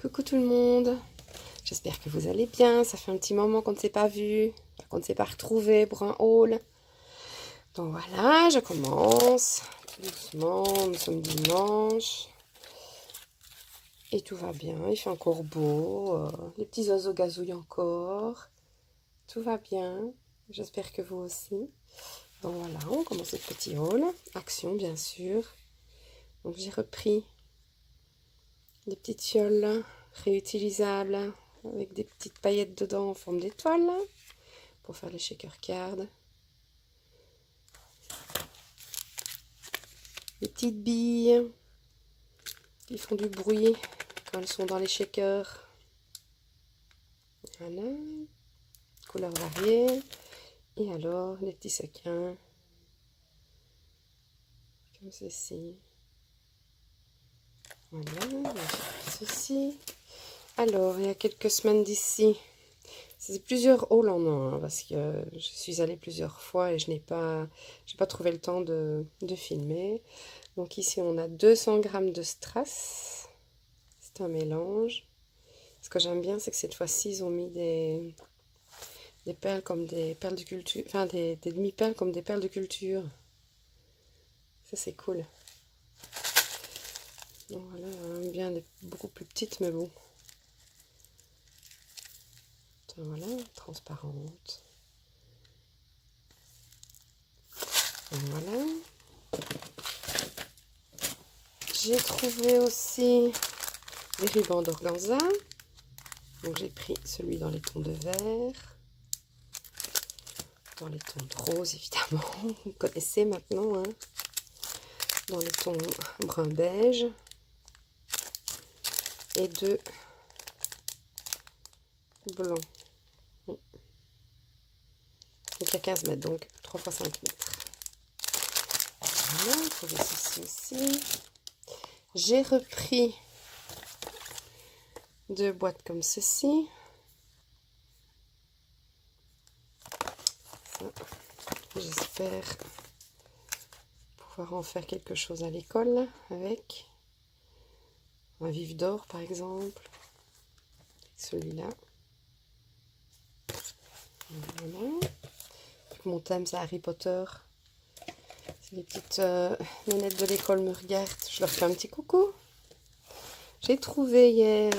Coucou tout le monde, j'espère que vous allez bien, ça fait un petit moment qu'on ne s'est pas vu, qu'on ne s'est pas retrouvé pour un haul. Donc voilà, je commence tout doucement, nous sommes dimanche et tout va bien, il fait encore beau, les petits oiseaux gazouillent encore, tout va bien, j'espère que vous aussi. Donc voilà, on commence le petit haul, action bien sûr. Donc j'ai repris des petites fioles réutilisables avec des petites paillettes dedans en forme d'étoile pour faire les shaker cards. Les petites billes qui font du bruit quand elles sont dans les shakers. Voilà, couleurs variées. Et alors les petits sequins comme ceci. Voilà, ceci. Alors, il y a quelques semaines d'ici, c'est plusieurs hauls en un, parce que je suis allée plusieurs fois et je n'ai pas trouvé le temps de filmer. Donc ici, on a 200 g de strass. C'est un mélange. Ce que j'aime bien, c'est que cette fois-ci, ils ont mis des perles comme des perles de culture, enfin des demi-perles comme des perles de culture. Ça, c'est cool. Donc voilà, bien beaucoup plus petites, mais bon. Voilà, transparente. Voilà. J'ai trouvé aussi des rubans d'organza. Donc j'ai pris celui dans les tons de vert, dans les tons de rose évidemment, vous connaissez maintenant, hein, dans les tons brun beige et deux blancs. Donc il y a 15 mètres, donc 3 x 5 mètres. Voilà, trouvé ceci aussi. J'ai repris deux boîtes comme ceci. J'espère pouvoir en faire quelque chose à l'école avec un vif d'or par exemple. Celui-là. Voilà. Mon thème c'est Harry Potter. Si les petites nénettes de l'école me regardent, je leur fais un petit coucou. J'ai trouvé hier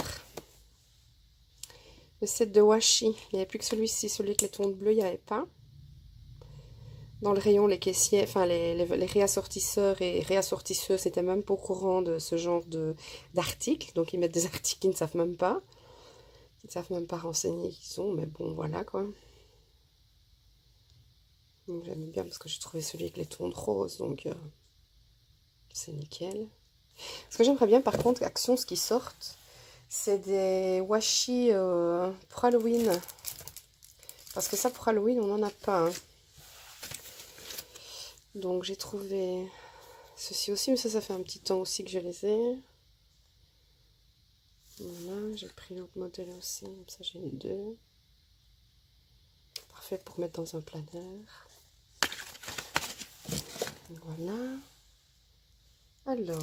le set de washi. Il n'y avait plus que celui-ci, celui avec les tons de bleu, il n'y avait pas. Dans le rayon, les caissiers, enfin les réassortisseurs et réassortisseuses n'étaient même pas au courant de ce genre d'articles. Donc ils mettent des articles qu'ils ne savent même pas. Ils ne savent même pas renseigner qui sont, mais bon, voilà quoi. Donc j'aime bien parce que j'ai trouvé celui avec les tons de rose, donc c'est nickel. Ce que j'aimerais bien par contre, Action, ce qui sortent, c'est des washi pour Halloween. Parce que ça, pour Halloween, on n'en a pas. Hein. Donc j'ai trouvé ceci aussi, mais ça fait un petit temps aussi que je les ai. Voilà, j'ai pris l'autre modèle aussi, comme ça j'ai les deux. Parfait pour mettre dans un planeur. Voilà. Alors,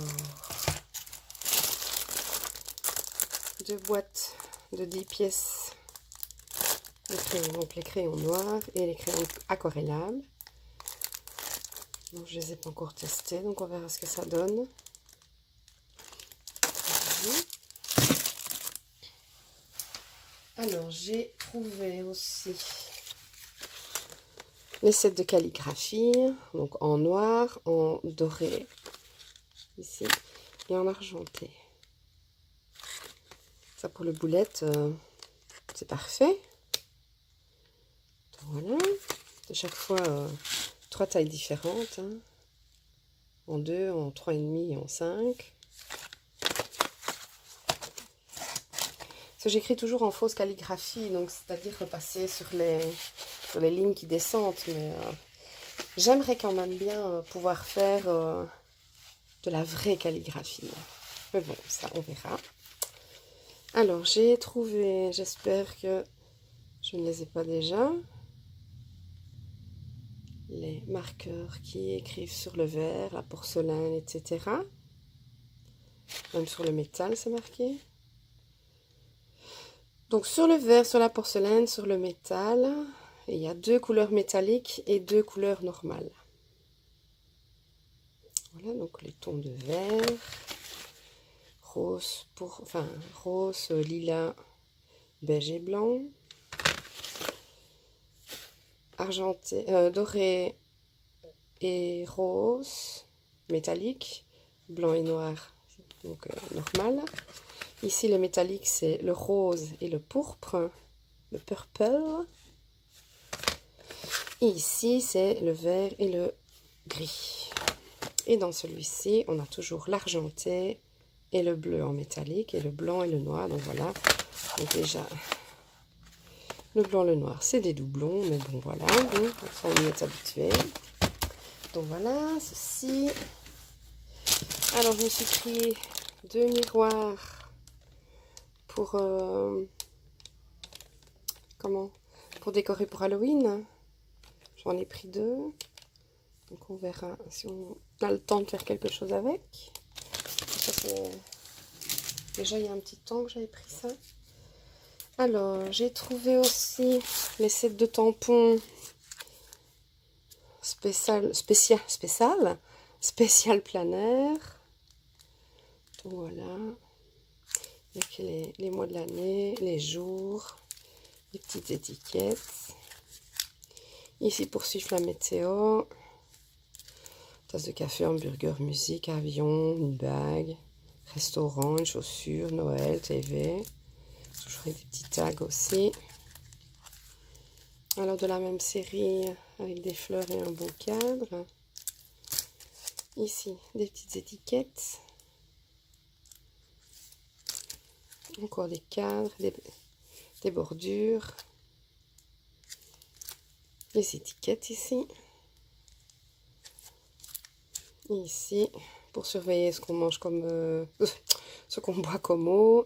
deux boîtes de 10 pièces de crayons, donc les crayons noirs et les crayons aquarellables. Donc je les ai pas encore testés, donc on verra ce que ça donne. Alors j'ai trouvé aussi les sets de calligraphie, donc en noir, en doré, ici, et en argenté. Ça pour le boulette, c'est parfait. Donc, voilà, de chaque fois, 3 tailles différentes, hein. En 2, en 3,5 et en 5. Parce que j'écris toujours en fausse calligraphie, donc c'est-à-dire repasser sur les lignes qui descendent, mais j'aimerais quand même bien pouvoir faire de la vraie calligraphie. Mais bon, ça on verra. Alors j'ai trouvé, j'espère que je ne les ai pas déjà, les marqueurs qui écrivent sur le verre, la porcelaine, etc. Même sur le métal c'est marqué. Donc sur le verre, sur la porcelaine, sur le métal, il y a 2 couleurs métalliques et 2 couleurs normales. Voilà, donc les tons de vert, rose, rose, lilas, beige et blanc, argenté, doré et rose, métallique, blanc et noir, donc normal. Ici, le métallique, c'est le rose et le pourpre, le purple. Et ici, c'est le vert et le gris. Et dans celui-ci, on a toujours l'argenté et le bleu en métallique, et le blanc et le noir. Donc voilà, donc déjà, le blanc et le noir, c'est des doublons, mais bon, voilà, donc on y est habitué. Donc voilà, ceci. Alors, je me suis pris 2 miroirs pour, pour décorer pour Halloween. J'en ai pris 2. Donc on verra si on a le temps de faire quelque chose avec. Ça, déjà, il y a un petit temps que j'avais pris ça. Alors, j'ai trouvé aussi les sets de tampons spécial planaire. Donc voilà. Avec les mois de l'année, les jours, les petites étiquettes. Ici, pour suivre la météo. Tasse de café, hamburger, musique, avion, une bague, restaurant, une chaussure, Noël, TV. Toujours avec des petits tags aussi. Alors de la même série avec des fleurs et un beau cadre. Ici, des petites étiquettes. Encore des cadres, des bordures. Les étiquettes ici. Et ici, pour surveiller ce qu'on mange comme... ce qu'on boit comme eau.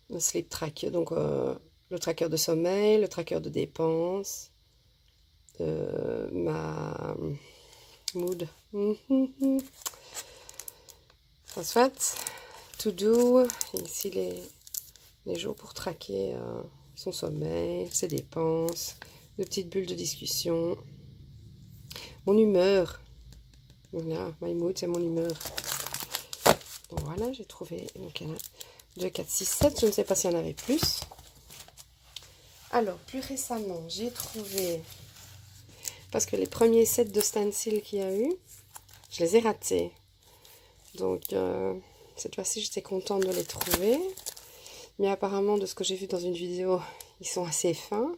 Le sleep tracker, donc le tracker de sommeil, le tracker de dépenses, ma mood. Ça soit, to do, ici les jours pour traquer son sommeil, ses dépenses, de petites bulles de discussion, mon humeur. Voilà, my mood, c'est mon humeur. Donc voilà, j'ai trouvé, donc il y en a 2, 4, 6, 7, je ne sais pas s'il y en avait plus. Alors, plus récemment, j'ai trouvé, parce que les premiers sets de stencils qu'il y a eu, je les ai ratés. Donc, cette fois-ci, j'étais contente de les trouver. Mais apparemment, de ce que j'ai vu dans une vidéo, ils sont assez fins.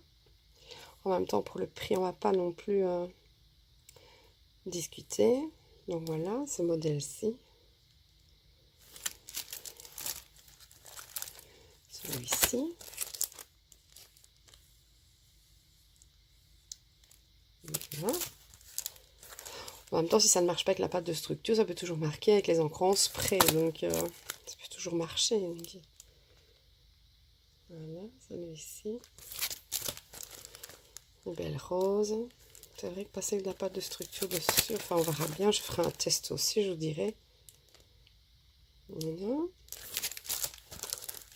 En même temps, pour le prix, on ne va pas non plus discuter. Donc voilà, ce modèle-ci. Celui-ci. Voilà. En même temps, si ça ne marche pas avec la pâte de structure, ça peut toujours marquer avec les encres en spray. Donc, ça peut toujours marcher. Donc. Voilà, celui-ci. Une belle rose. C'est vrai que passer de la pâte de structure dessus, enfin, on verra bien. Je ferai un test aussi, je vous dirai. Voilà.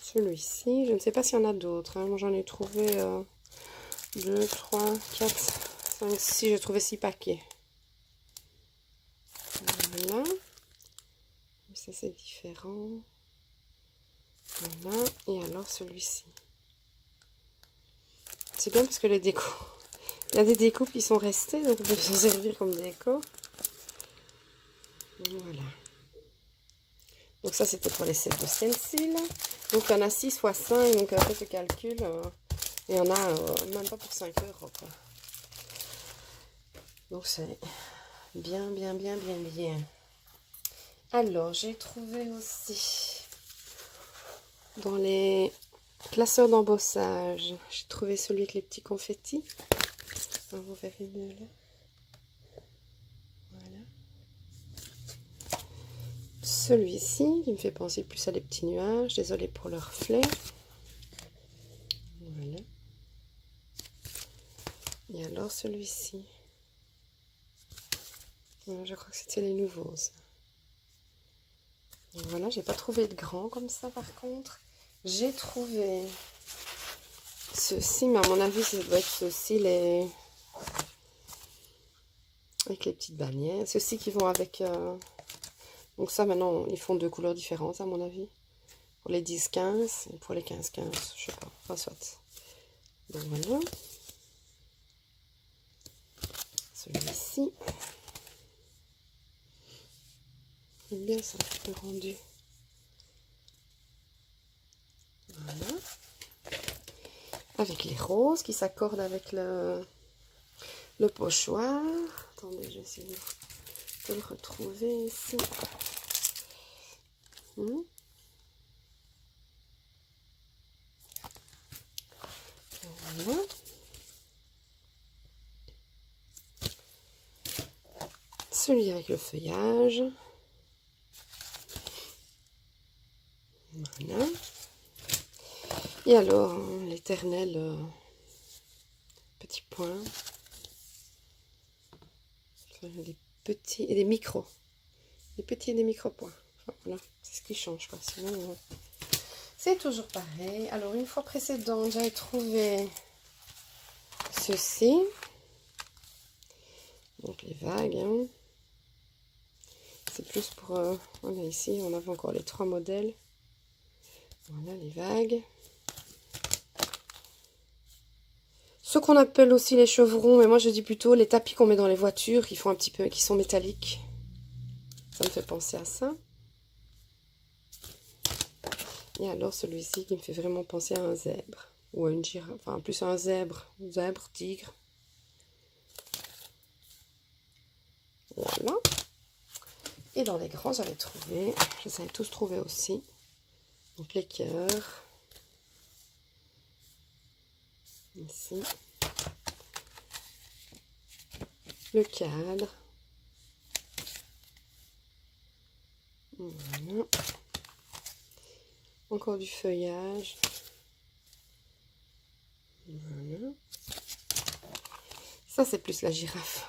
Celui-ci, je ne sais pas s'il y en a d'autres. Hein. Moi, j'en ai trouvé 2, 3, 4, 5, 6. J'ai trouvé 6 paquets. Voilà. Ça, c'est différent. Voilà. Et alors, celui-ci. C'est bien parce que les décos... Il y a des découpes qui sont restées, donc on peut s'en servir comme déco. Voilà. Donc ça, c'était pour les sets de stencil. Donc il y en a 6 fois 5, donc faites le calcul. Il y en a même pas pour 5 €. Quoi. Donc c'est bien. Alors, j'ai trouvé aussi dans les classeurs d'embossage, j'ai trouvé celui avec les petits confettis. Vous verrez mieux là. Voilà. Celui-ci, qui me fait penser plus à des petits nuages. Désolée pour le reflet. Voilà. Et alors celui-ci. Je crois que c'était les nouveaux. Ça. Voilà, j'ai pas trouvé de grand comme ça par contre. J'ai trouvé ceci, mais à mon avis, ça doit être ceci, les... avec les petites bannières. Ceux-ci qui vont avec... Donc ça, maintenant, ils font deux couleurs différentes, à mon avis. Pour les 10-15 et pour les 15-15, je sais pas. Enfin, soit. Donc voilà. Celui-ci. J'aime bien ça, le rendu. Voilà. Avec les roses qui s'accordent avec le pochoir. Attendez, je vais essayer de le retrouver ici. Voilà. Celui avec le feuillage. Voilà. Et alors, l'éternel petit point. Les petits et des micros. Des petits et des micro-points. Enfin, voilà, c'est ce qui change, quoi. Sinon, c'est toujours pareil. Alors, une fois précédente, j'avais trouvé ceci. Donc, les vagues. Hein. C'est plus pour... voilà, ici, on avait encore les 3 modèles. Voilà, les vagues. Ce qu'on appelle aussi les chevrons, mais moi je dis plutôt les tapis qu'on met dans les voitures, qui font un petit peu, qui sont métalliques. Ça me fait penser à ça. Et alors celui-ci qui me fait vraiment penser à un zèbre. Ou à une girafe, enfin plus à un zèbre. Zèbre, tigre. Voilà. Et dans les grands, j'avais trouvé, je les avais tous trouvés aussi. Donc les cœurs. Ici. Le cadre. Voilà. Encore du feuillage. Voilà. Ça, c'est plus la girafe.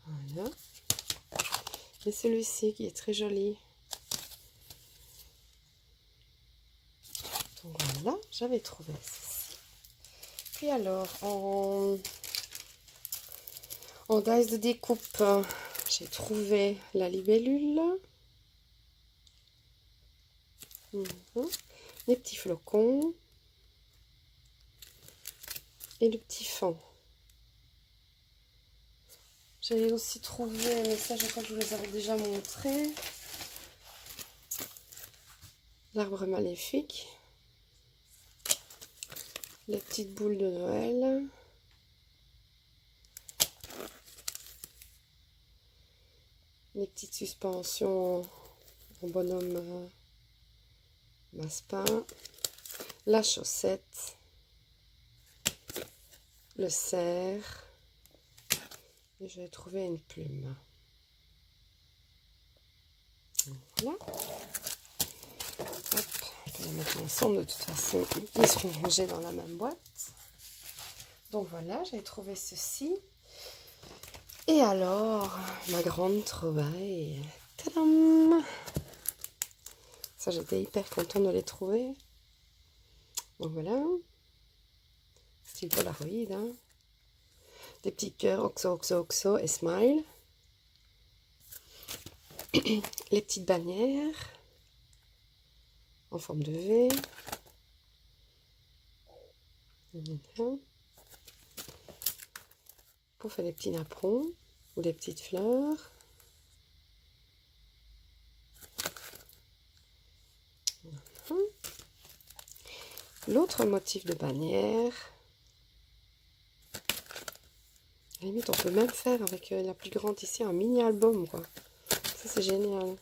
Voilà. Et celui-ci qui est très joli. Donc voilà, j'avais trouvé ceci. Puis alors, en dice de découpe, j'ai trouvé la libellule. Les petits flocons. Et le petit fan. J'avais aussi trouvé, mais ça je crois que je vous les avais déjà montré. L'arbre maléfique. Les petites boules de Noël. Les petites suspensions en bonhomme Maspin. La chaussette. Le cerf. Et je vais trouver une plume. Voilà. Hop, on peut les mettre ensemble. De toute façon, ils seront rangés dans la même boîte. Donc voilà, j'ai trouvé ceci. Et alors, ma grande trouvaille. Tadam! Ça, j'étais hyper contente de les trouver. Donc voilà. Style Polaroid. Hein. Des petits cœurs Oxo, Oxo, Oxo et Smile. Les petites bannières en forme de V. Voilà. Pour faire des petits napperons ou des petites fleurs. Voilà. L'autre motif de bannière. À la limite, on peut même faire avec la plus grande ici un mini album, quoi. Ça, c'est génial.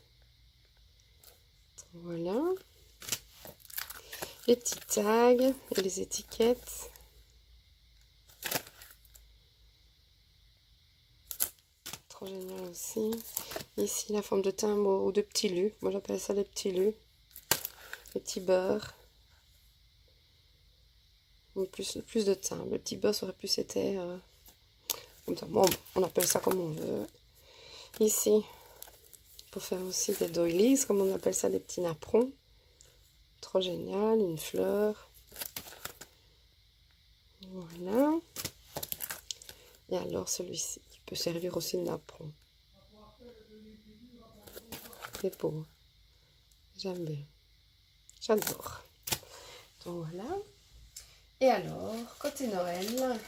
Voilà. Les petits tags et les étiquettes. Trop génial aussi. Ici, la forme de timbre ou de petits lus. Moi, j'appelle ça les petits lus. Les petits beurres. Ou plus de timbre. Le petit beurre aurait plus été... comme ça. Bon, on appelle ça comme on veut. Ici, pour faire aussi des doilies, comme on appelle ça, des petits napperons. Trop génial, une fleur. Voilà. Et alors celui-ci, qui peut servir aussi de napperon. C'est beau. J'aime bien. J'adore. Donc voilà. Et alors, côté Noël,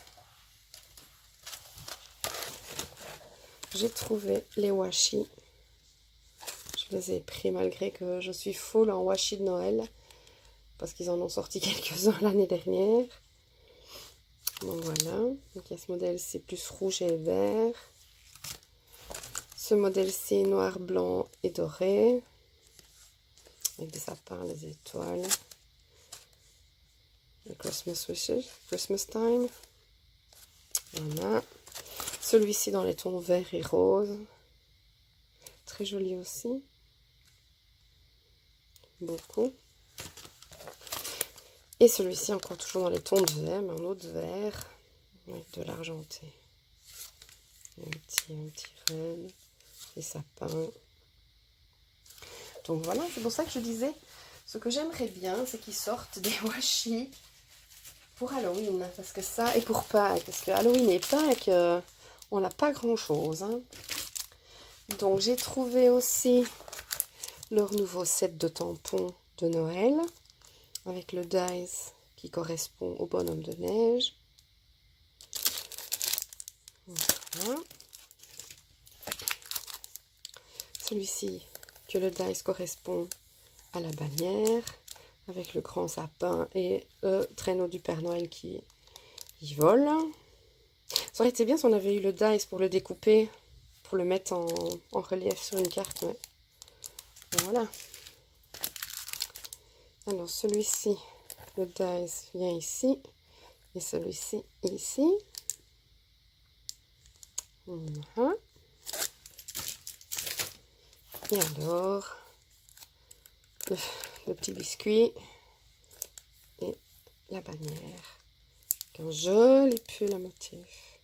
j'ai trouvé les washi. Je les ai pris malgré que je suis full en washi de Noël. Parce qu'ils en ont sorti quelques-uns l'année dernière. Donc voilà. Donc il y a ce modèle-ci plus rouge et vert. Ce modèle-ci noir, blanc et doré. Avec des sapins, des étoiles. Le Christmas Wishes, Christmas Time. Voilà. Celui-ci dans les tons vert et rose. Très joli aussi. Beaucoup. Et celui-ci encore toujours dans les tons de vert, mais en autre vert. Avec de l'argenté. Un petit renne. Des sapins. Donc voilà, c'est pour ça que je disais, ce que j'aimerais bien, c'est qu'ils sortent des washi pour Halloween. Parce que ça, et pour Pâques. Parce que Halloween et Pâques, on n'a pas grand-chose. Hein. Donc j'ai trouvé aussi leur nouveau set de tampons de Noël. Avec le dice qui correspond au bonhomme de neige. Voilà. Celui-ci, que le dice correspond à la bannière, avec le grand sapin et le traîneau du Père Noël qui y vole. Ça aurait été bien si on avait eu le dice pour le découper, pour le mettre en relief sur une carte. Mais voilà. Alors celui-ci, le dice vient ici, et celui-ci ici. Voilà. Et alors, le petit biscuit et la bannière. Un joli pull à motif.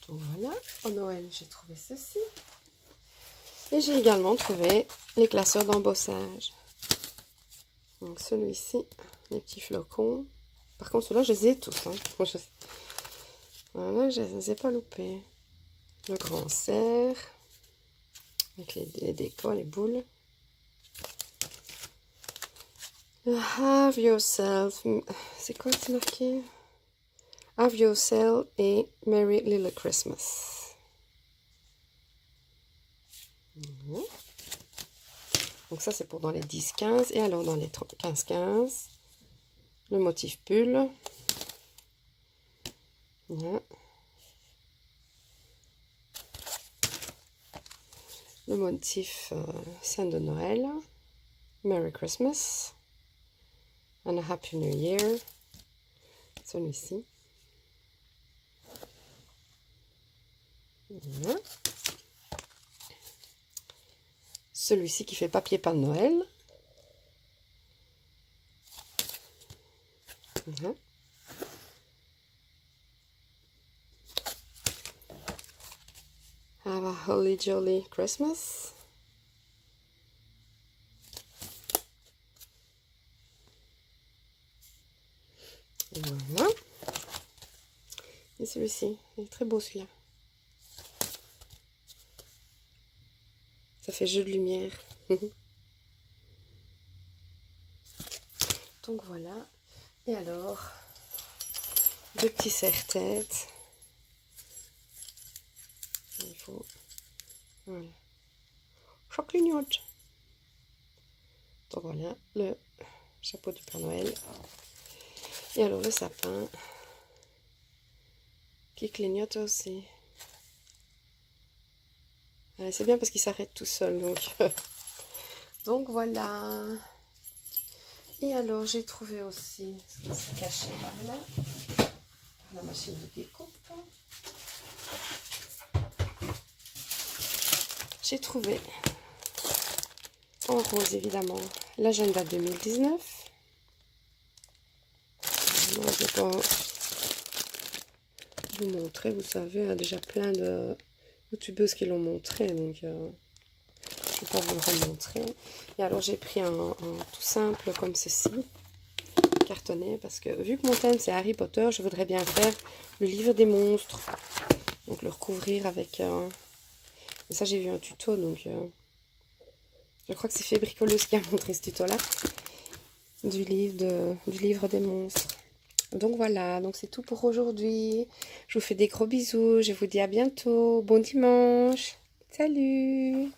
Donc voilà, en Noël j'ai trouvé ceci. Et j'ai également trouvé les classeurs d'embossage. Donc celui-ci, les petits flocons. Par contre, ceux-là, je les ai tous. Hein. Voilà, je ne les ai pas loupés. Le grand cerf. Avec les décors, les boules. Have yourself. C'est quoi c'est marqué? Have yourself a Merry Little Christmas. Donc ça c'est pour dans les 10-15. Et alors dans les 15-15, le motif pull. Voilà. Le motif scène de Noël. Merry Christmas. And a Happy New Year. Celui-ci. Voilà. Celui-ci qui fait papier peint de Noël. Voilà. Have a holly jolly Christmas. Et voilà. Et celui-ci, il est très beau celui-là. Ça fait jeu de lumière. Donc voilà. Et alors, deux petits serre-têtes. Il faut... Voilà. Chaque clignote. Donc voilà, le chapeau du Père Noël. Et alors le sapin qui clignote aussi. C'est bien parce qu'il s'arrête tout seul. Donc voilà. Et alors j'ai trouvé aussi ce qui s'est caché par là. La machine de découpe. J'ai trouvé en rose évidemment l'agenda 2019. Non, je ne vais pas vous montrer, vous savez, il y a déjà plein de youtubeuses qui l'ont montré, donc je vais pas vous le remontrer. Et alors j'ai pris un tout simple comme ceci, cartonné, parce que vu que mon thème c'est Harry Potter, je voudrais bien faire le livre des monstres. Donc le recouvrir avec... ça j'ai vu un tuto, donc je crois que c'est Fébricoleuse qui a montré ce tuto-là. Du livre des monstres. Donc voilà, donc c'est tout pour aujourd'hui. Je vous fais des gros bisous, je vous dis à bientôt. Bon dimanche. Salut!